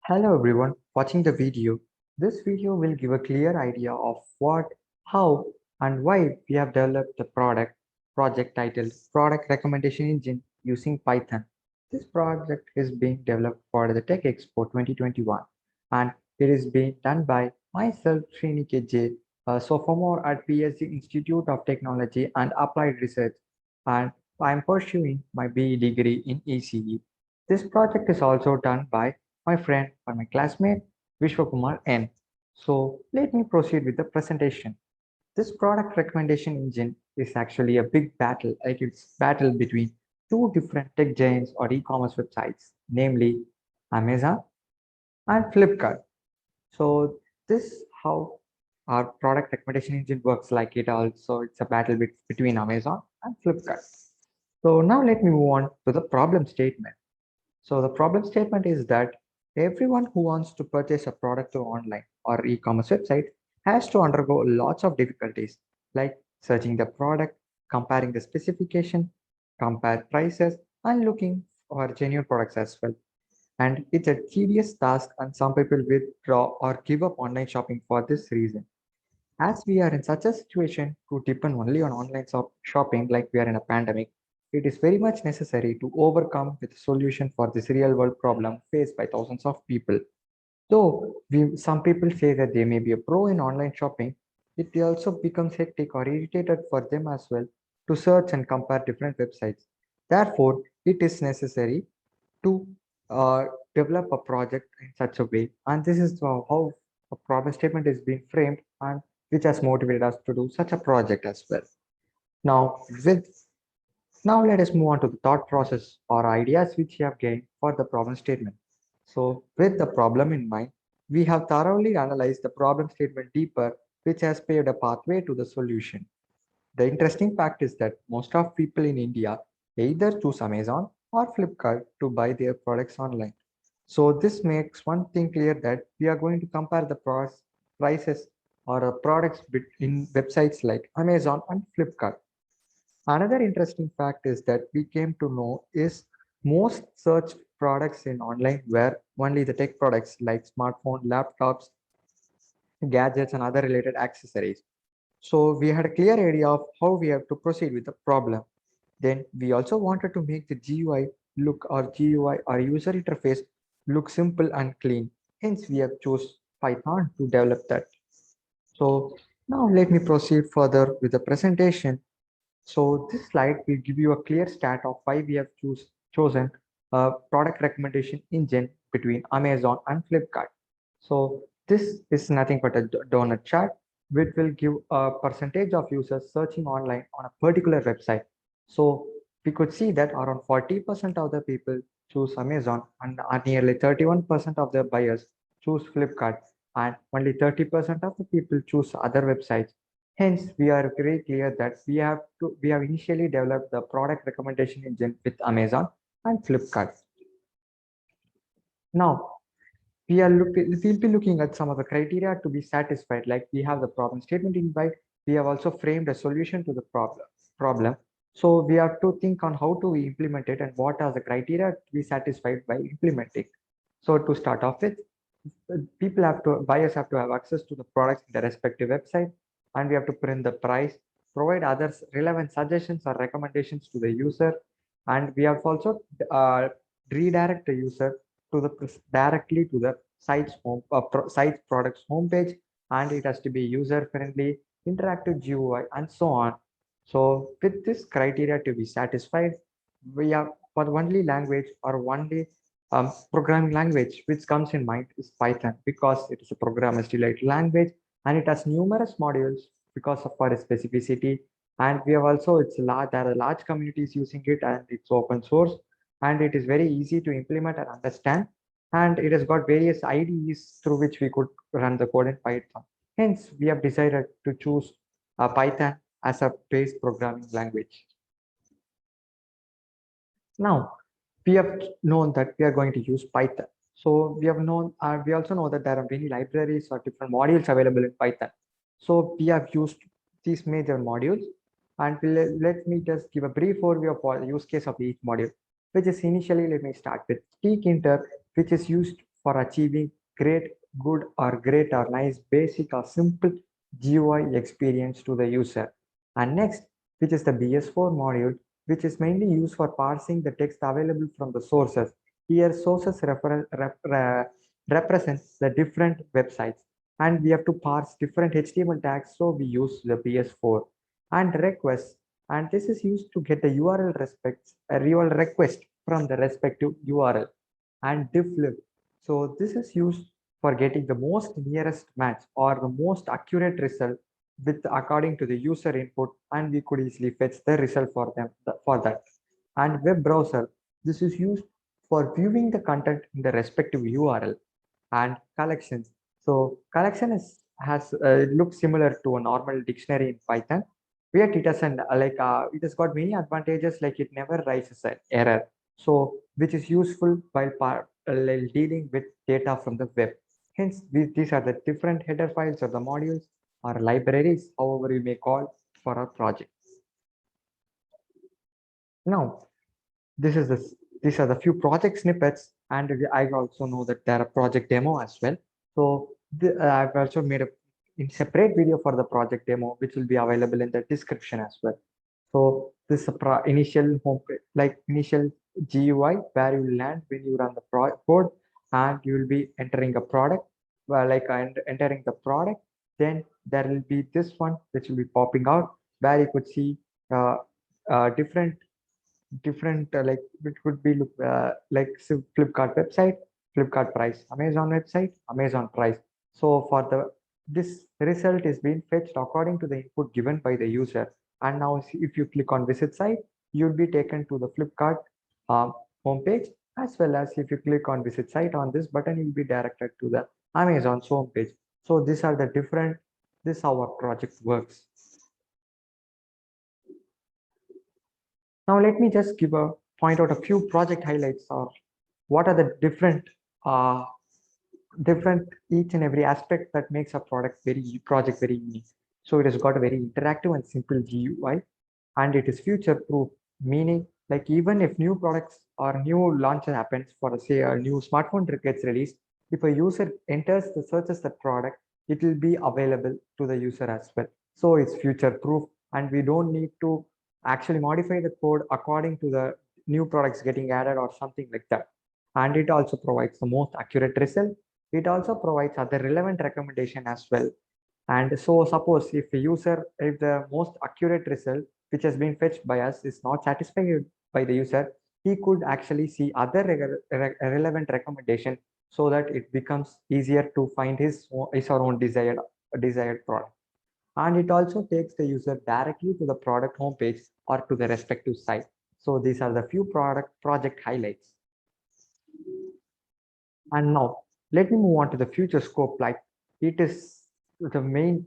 Hello everyone watching the video. This video will give a clear idea of what, how, and why we have developed the project titled Product Recommendation Engine using Python. This project is being developed for the Tech Expo 2021 and it is being done by myself, Srinike J, a sophomore at PSG Institute of Technology and Applied Research, and I am pursuing my BE degree in ECE. This project is also done by my friend or my classmate Vishwakumar N. So let me proceed with the presentation. This product recommendation engine is actually a big battle. Like it's battle between two different tech giants or e-commerce websites, namely Amazon and Flipkart. So this how our product recommendation engine works. Like it also it's a battle between Amazon and Flipkart. So now let me move on to the problem statement. So the problem statement is that everyone who wants to purchase a product through online or e-commerce website has to undergo lots of difficulties like searching the product, comparing the specification, compare prices, and looking for genuine products as well. And it's a tedious task and some people withdraw or give up online shopping for this reason. As we are in such a situation to depend only on online shopping like we are in a pandemic, it is very much necessary to overcome with a solution for this real world problem faced by thousands of people. Though some people say that they may be a pro in online shopping, it also becomes hectic or irritated for them as well to search and compare different websites. Therefore, it is necessary to uh, develop a project in such a way. And this is how a problem statement is being framed and which has motivated us to do such a project as well. Now, now let us move on to the thought process or ideas which we have gained for the problem statement. So with the problem in mind, we have thoroughly analyzed the problem statement deeper, which has paved a pathway to the solution. The interesting fact is that most of people in India either choose Amazon or Flipkart to buy their products online. So this makes one thing clear that we are going to compare the prices or products in websites like Amazon and Flipkart. Another interesting fact is that we came to know is most searched products in online were only the tech products like smartphone, laptops, gadgets, and other related accessories. So we had a clear idea of how we have to proceed with the problem. Then we also wanted to make the GUI look or GUI or user interface look simple and clean. Hence, we have chose Python to develop that. So now let me proceed further with the presentation. So this slide will give you a clear stat of why we have chosen a product recommendation engine between Amazon and Flipkart. So this is nothing but a donut chart, which will give a percentage of users searching online on a particular website. So we could see that around 40% of the people choose Amazon and nearly 31% of the buyers choose Flipkart and only 30% of the people choose other websites. Hence, we are very clear that we have initially developed the product recommendation engine with Amazon and Flipkart. Now, we'll be looking at some of the criteria to be satisfied. Like we have the problem statement invite, we have also framed a solution to the problem. So we have to think on how to implement it and what are the criteria to be satisfied by implementing. So to start off with, buyers have to have access to the products in their respective website, and we have to print the price, provide other relevant suggestions or recommendations to the user, and we have also redirect the user to the directly to the site's products homepage, and it has to be user friendly, interactive GUI, and so on. So with this criteria to be satisfied, we have for the only language or only programming language which comes in mind is Python because it is a programmer's delight language and it has numerous modules because of for its specificity. And we have also there are large communities using it and it's open source and it is very easy to implement and understand. And it has got various IDEs through which we could run the code in Python. Hence, we have decided to choose Python as a base programming language. Now, we have known that we are going to use Python. So we also know that there are many libraries or different modules available in Python. So we have used these major modules and let me just give a brief overview of the use case of each module, which is initially, let me start with tkinter, which is used for achieving great, good or great or nice, basic or simple GUI experience to the user. And next, which is the BS4 module, which is mainly used for parsing the text available from the sources. Here, sources represent the different websites, and we have to parse different HTML tags, so we use the BS4. And requests, and this is used to get the URL request from the respective URL. And difflib, so this is used for getting the most nearest match or the most accurate result with according to the user input, and we could easily fetch the result for them for that. And web browser, this is used for viewing the content in the respective URL. And collections, so collection is has looks similar to a normal dictionary in Python, where it has it has got many advantages, like it never raises an error, so which is useful while dealing with data from the web. Hence, these are the different header files or the modules or libraries, however you may call, for our project. Now, this is this these are the few project snippets, and I also know that there are project demo as well. So I've also made a separate video for the project demo, which will be available in the description as well. So this is a initial home like initial GUI where you land when you run the code, and you will be entering a product, entering the product. Then there will be this one which will be popping out, where you could see uh, different like it could be Flipkart website, Flipkart price, Amazon website, Amazon price. So for the this result is being fetched according to the input given by the user. And now if you click on visit site, you'll be taken to the Flipkart homepage, as well as if you click on visit site on this button, you'll be directed to the Amazon's homepage. So these are the different, this is how our project works. Now let me just point out a few project highlights, or what are the uh, different each and every aspect that makes a project very unique. So it has got a very interactive and simple GUI, and it is future proof, meaning like even if new products or new launch happens, for say a new smartphone gets released, if a user searches the product, it will be available to the user as well. So it's future proof, and we don't need to actually modify the code according to the new products getting added or something like that. And it also provides the most accurate result. It also provides other relevant recommendation as well. And so suppose if if the most accurate result which has been fetched by us is not satisfied by the user, he could actually see other relevant recommendation, so that it becomes easier to find his or own desired product. And it also takes the user directly to the product homepage or to the respective site. So these are the few project highlights. And now let me move on to the future scope. Like it is the main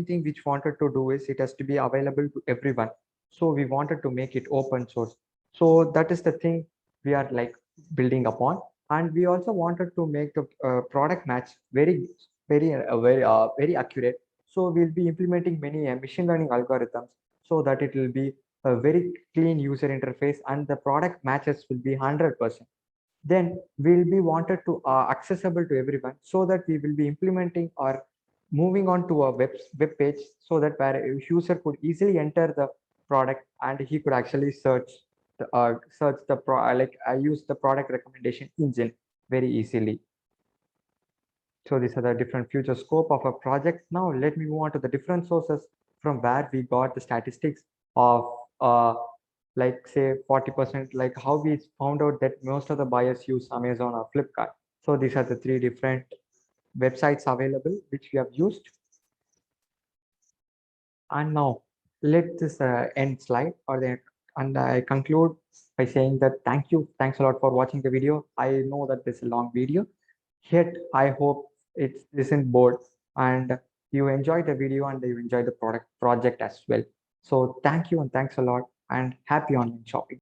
thing which wanted to do is it has to be available to everyone. So we wanted to make it open source. So that is the thing we are like building upon. And we also wanted to make the product match very accurate. So we'll be implementing many machine learning algorithms, so that it will be a very clean user interface and the product matches will be 100%. Then will be wanted to accessible to everyone, so that we will be implementing or moving on to a web page, so that where a user could easily enter the product, and he could actually use the product recommendation engine very easily. So these are the different future scope of a project. Now let me move on to the different sources from where we got the statistics of like say 40%, like how we found out that most of the buyers use Amazon or Flipkart. So these are the three different websites available which we have used. And now let this end slide and I conclude by saying that thanks a lot for watching the video. I know that this is a long video, yet I hope it isn't bored and you enjoy the video and you enjoy the project as well. So thank you and thanks a lot, and happy online shopping.